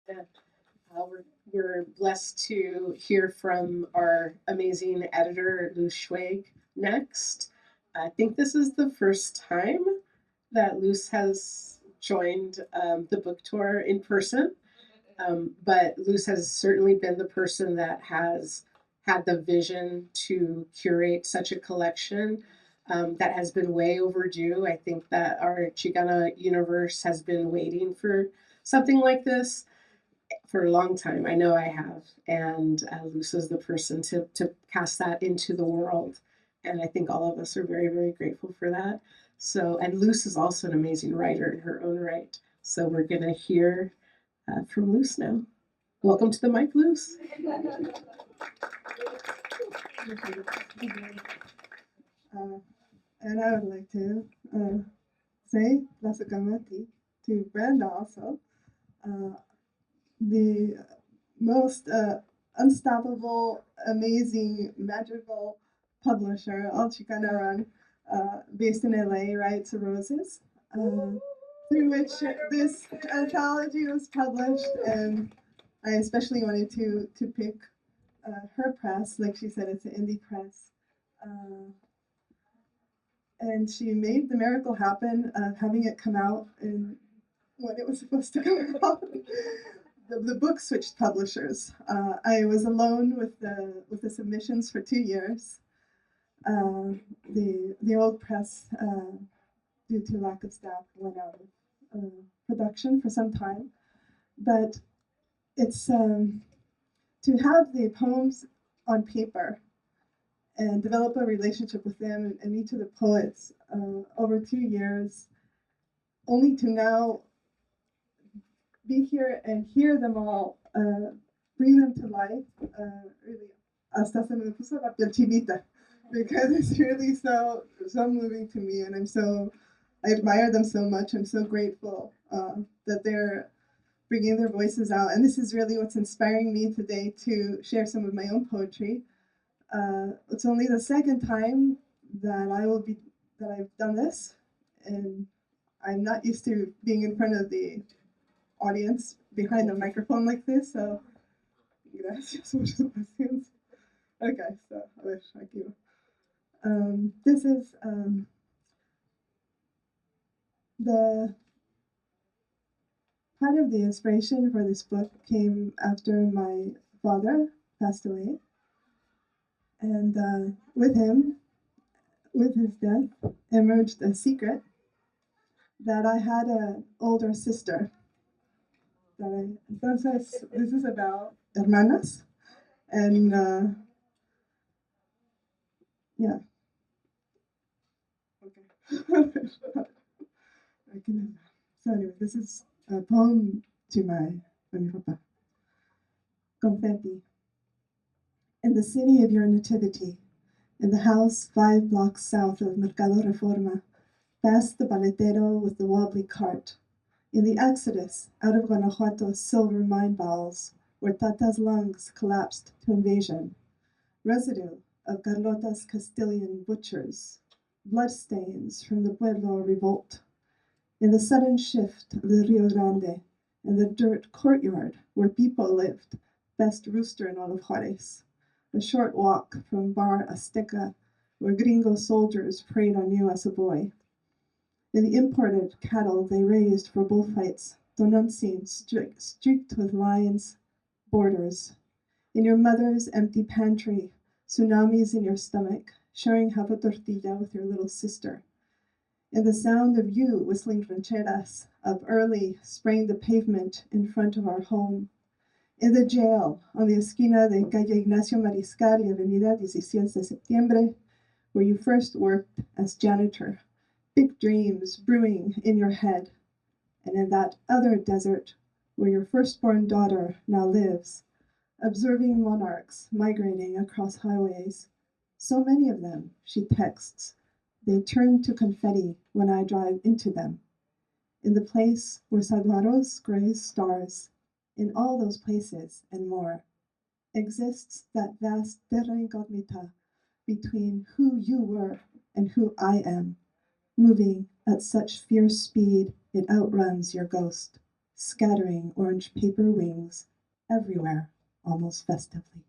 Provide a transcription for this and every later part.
Yeah. We're blessed to hear from our amazing editor, Luz Schweig, next. I think this is the first time that Luz has joined the book tour in person. But Luz has certainly been the person that has had the vision to curate such a collection that has been way overdue. I think that our Chicana universe has been waiting for something like this for a long time. I know I have. And Luz is the person to cast that into the world. And I think all of us are very, very grateful for that. So, and Luz is also an amazing writer in her own right. So we're going to hear from Luz now. Welcome to the mic, Luz. And I would like to say Lasakamati to Brenda also. The most unstoppable, amazing, magical publisher, all Chicana run, based in LA, Riot Roses, through which this anthology was published. And I especially wanted to pick her press. Like she said, it's an indie press. And she made the miracle happen of having it come out in when it was supposed to come out. The book switched publishers. I was alone with the submissions for 2 years. The old press, due to lack of staff, went out of production for some time. But it's to have the poems on paper and develop a relationship with them and each of the poets over 2 years, only to now be here and hear them all, bring them to life, really, hasta se me puso la piel chinita, because it's really so moving to me, and I admire them so much. I'm so grateful that they're bringing their voices out, and this is really what's inspiring me today to share some of my own poetry. It's only the second time that I've done this, and I'm not used to being in front of the audience behind a microphone like this, so gracias, muchas gracias. Okay, so a ver, aquí. This is the part of the inspiration for this book came after my father passed away, and with his death, emerged a secret that I had an older sister. Entonces, this is about hermanas, and yeah. Okay. So anyway, this is a poem to my papa. Confetti. In the city of your nativity, in the house 5 blocks south of Mercado Reforma, past the paletero with the wobbly cart, in the exodus out of Guanajuato's silver mine bowels, where Tata's lungs collapsed to invasion, residue of Carlota's Castilian butchers, bloodstains from the Pueblo revolt, in the sudden shift of the Rio Grande, in the dirt courtyard where people lived, best rooster in all of Juarez, a short walk from Bar Azteca, where gringo soldiers preyed on you as a boy, in the imported cattle they raised for bullfights, Tonantzin streaked with lines, borders, in your mother's empty pantry, tsunamis in your stomach, sharing half a tortilla with your little sister, in the sound of you whistling rancheras, of early spraying the pavement in front of our home, in the jail on the esquina de Calle Ignacio Mariscal y Avenida 17 de Septiembre, where you first worked as janitor, big dreams brewing in your head, and in that other desert where your firstborn daughter now lives, observing monarchs migrating across highways. So many of them, she texts, they turn to confetti when I drive into them. In the place where saguaros graze stars, in all those places and more, exists that vast terra incognita between who you were and who I am, moving at such fierce speed it outruns your ghost. scattering orange paper wings everywhere, almost festively.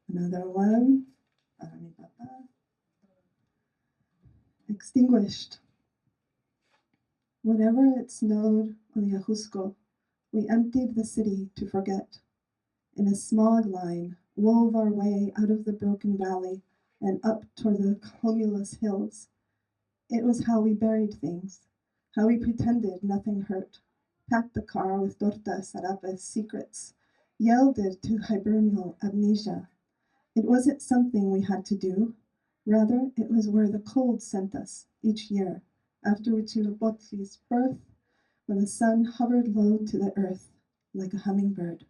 Another one, para mi papá. Extinguished. Whenever it snowed on the Ajusco, we emptied the city to forget. In a smog line, wove our way out of the broken valley and up toward the cumulus hills. It was how we buried things, how we pretended nothing hurt, packed the car with tortas, sarapes, secrets, yielded to hibernal amnesia. It wasn't something we had to do. Rather, it was where the cold sent us each year, after Huitzilopochtli's birth, when the sun hovered low to the earth like a hummingbird.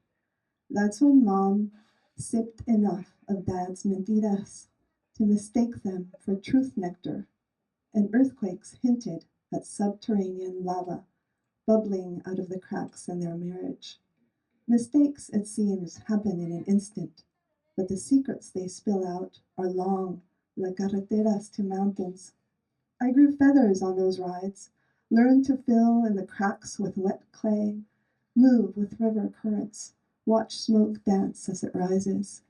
That's when Mom sipped enough of Dad's mentiras to mistake them for truth nectar, and earthquakes hinted at subterranean lava bubbling out of the cracks in their marriage. Mistakes, it seems, happen in an instant, but the secrets they spill out are long, like carreteras to mountains. I grew feathers on those rides, learned to fill in the cracks with wet clay, move with river currents, watch smoke dance as it rises.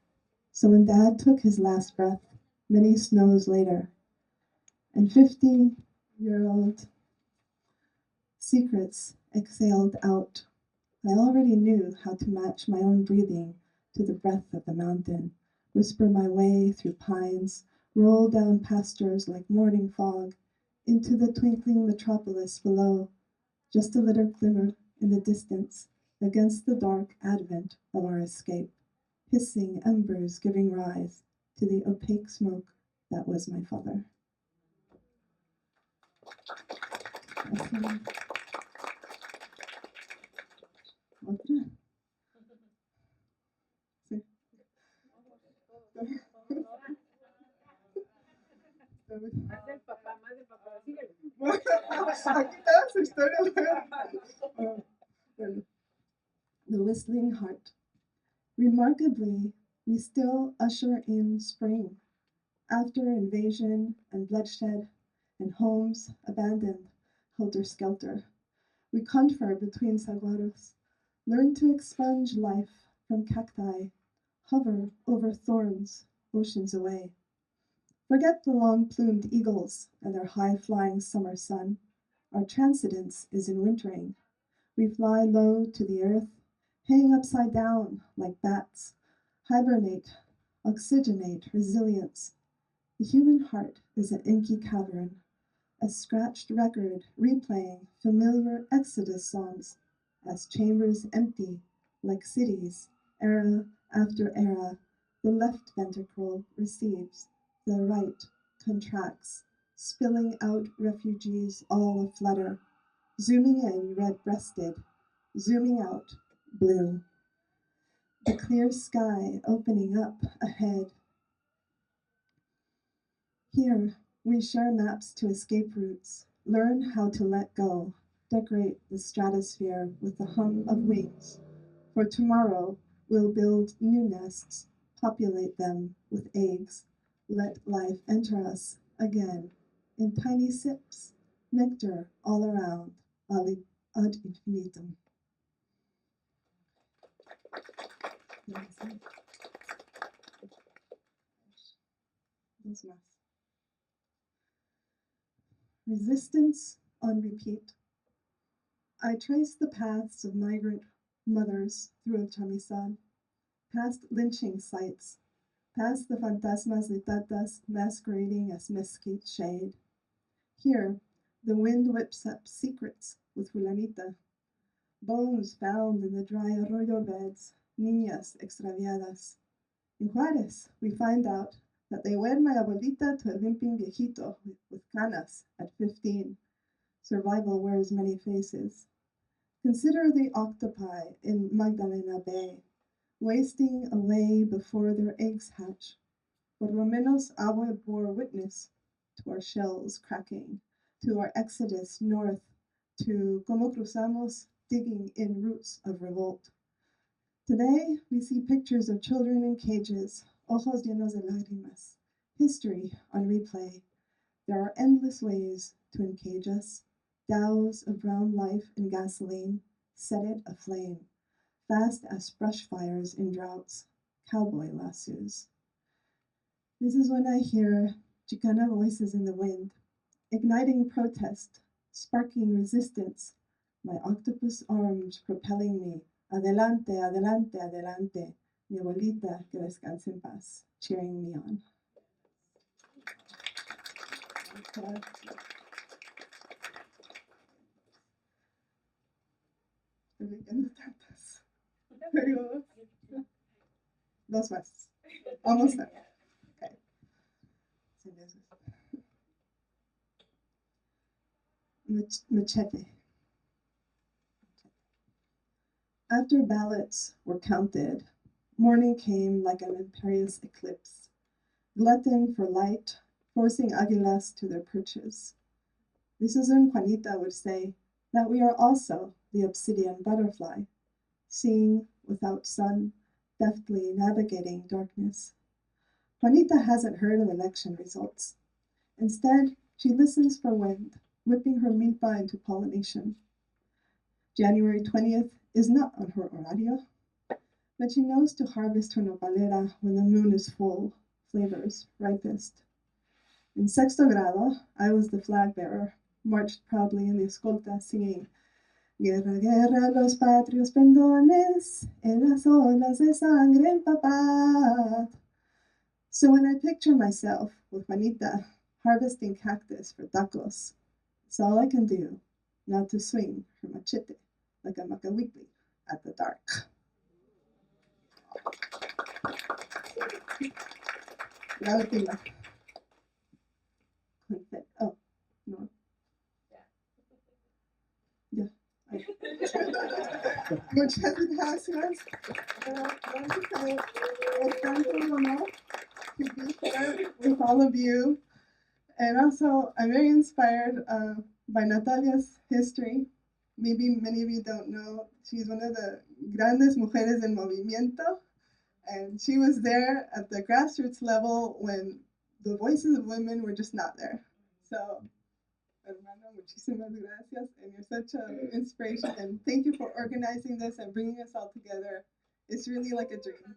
So when Dad took his last breath, many snows later, and 50-year-old secrets exhaled out, I already knew how to match my own breathing to the breath of the mountain, whisper my way through pines, roll down pastures like morning fog, into the twinkling metropolis below, just a little glimmer in the distance against the dark advent of our escape, hissing embers giving rise to the opaque smoke that was my father. Otra. Sí. Más del papá, síguele. Aquí está su historia. Bueno. The Whistling Heart. Remarkably, we still usher in spring, after invasion and bloodshed and homes abandoned helter-skelter. We confer between saguaros, learn to expunge life from cacti, hover over thorns oceans away. Forget the long-plumed eagles and their high-flying summer sun. Our transcendence is in wintering. We fly low to the earth, hang upside down like bats, hibernate, oxygenate resilience. The human heart is an inky cavern, a scratched record replaying familiar Exodus songs as chambers empty like cities, era after era. The left ventricle receives, the right contracts, spilling out refugees all aflutter, zooming in red-breasted, zooming out blue. The clear sky opening up ahead. Here, we share maps to escape routes, learn how to let go, decorate the stratosphere with the hum of wings. For tomorrow, we'll build new nests, populate them with eggs, let life enter us again in tiny sips, nectar all around, ad infinitum. Dos más. Resistance on repeat. I trace the paths of migrant mothers through El Chamizal, past lynching sites, past the fantasmas de tatas masquerading as mesquite shade. Here, the wind whips up secrets with Fulanita, bones found in the dry arroyo beds, niñas extraviadas. In Juarez, we find out that they wed my abuelita to a limping viejito with canas at 15. Survival wears many faces. Consider the octopi in Magdalena Bay, wasting away before their eggs hatch. Por lo menos agua bore witness to our shells cracking, to our exodus north, to Como Cruzamos digging in roots of revolt. Today, we see pictures of children in cages, ojos llenos de lágrimas, history on replay. There are endless ways to encage us, dows of brown life and gasoline, set it aflame, fast as brush fires in droughts, cowboy lassos. This is when I hear Chicana voices in the wind, igniting protest, sparking resistance, my octopus arms propelling me, adelante, adelante, adelante, mi abuelita que descanse en paz, cheering me on. Estoy leyendo tantas. Pero dos más. Almost there. Okay. Machete. After ballots were counted, morning came like an imperious eclipse, glutton for light, forcing aguilas to their perches. This is when Juanita would say that we are also the obsidian butterfly, seeing without sun, deftly navigating darkness. Juanita hasn't heard of election results. Instead, she listens for wind, whipping her milpa into pollination. January 20th is not on her horario, but she knows to harvest her nopalera when the moon is full, flavors ripest. In sexto grado, I was the flag bearer, marched proudly in the escolta singing, Guerra, guerra, los patrios pendones, en las olas de sangre empapadas. So when I picture myself with Juanita harvesting cactus for tacos, it's all I can do not to swing her machete like a macahuitli at the dark. La última. Oh, no. Ya. Muchas gracias. Es tanto un honor to be here with all of you. And also, I'm very inspired by Natalia's history. Maybe many of you don't know, she's one of the grandes mujeres del movimiento. And she was there at the grassroots level when the voices of women were just not there. So, hermano, muchísimas gracias. And you're such an inspiration. And thank you for organizing this and bringing us all together. It's really like a dream.